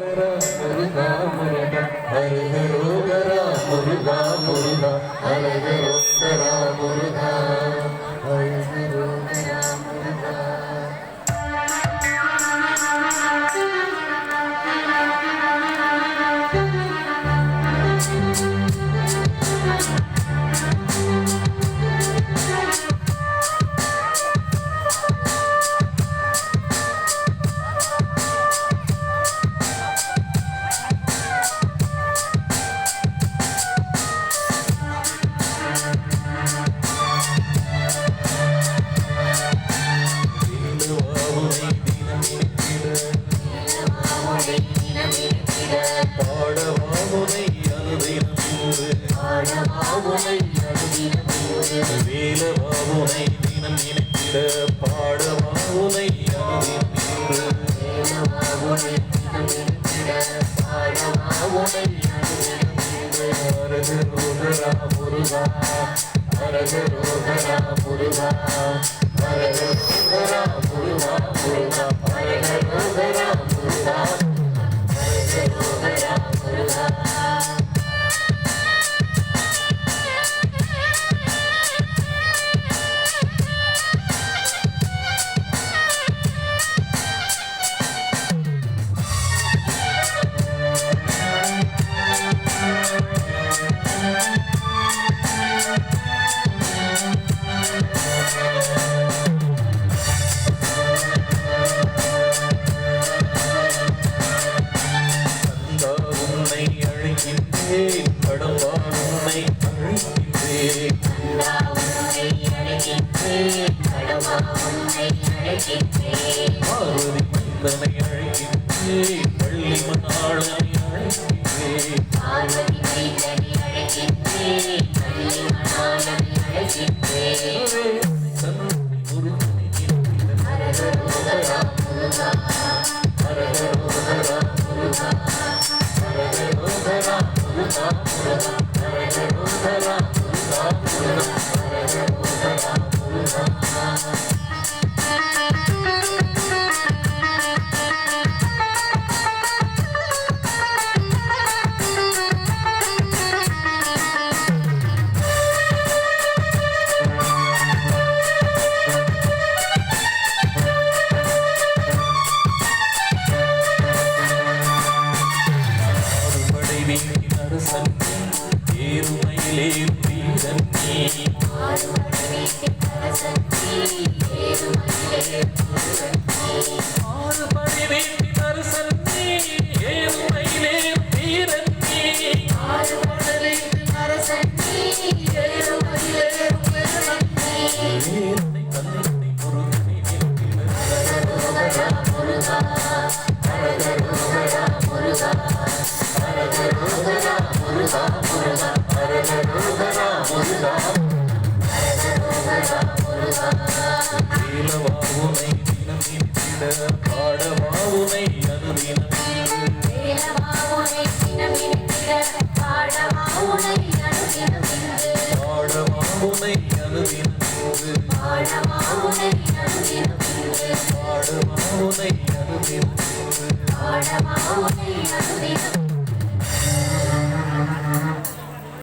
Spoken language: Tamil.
முருகா முருகா ஹரிஹரோகரா முருகா முருகா ஹரிஹரோகரா முருகா ஹரிஹரோகரா முருகா. பாடவாமுனை வேலவாமுனை தினம் நினைத்திட பாடவாமுனை ஹரஹரோகரா முருகா ஹரஹரோகரா முருகா ஹரஹரோகரா முருகா முருகா ஹரஹரோகரா முருகா ஹரஹரோகரா முருகா. கடம்பா உன்னை அழைக்கின்றேன் பார்வதி மைந்தனை அழைக்கின்றேன் பள்ளி மணாளனை அழைக்கின்றேன் முருகனை ஹரஹரோகரா முருகா ஹரஹரோகரா முருகா ஹரஹரோகரா முருகா முருகா ஹரஹரோகரா முருகா முருகா ஹரஹரோகரா முருகா. ஏறுமையிலே வீரன் நீ ஆறுபடை வீட்டின் அரசன் நீ ஏறுமையிலே வீரன் நீ வேலனை கண்ணனை முருகனை ஹரஹரோகரா முருகா ஹரஹரோகரா முருகா ஹரஹரோகரா முருகா முருகா ஹரஹரோகரா முருகா ஹரஹரோகரா முருகா. வேலவாவுனை தினம் நினைத்திட பாடவாவுனை அனுதினம் பாடவாவுனை அனுதினம் பாடவாவுனை அனுதினம்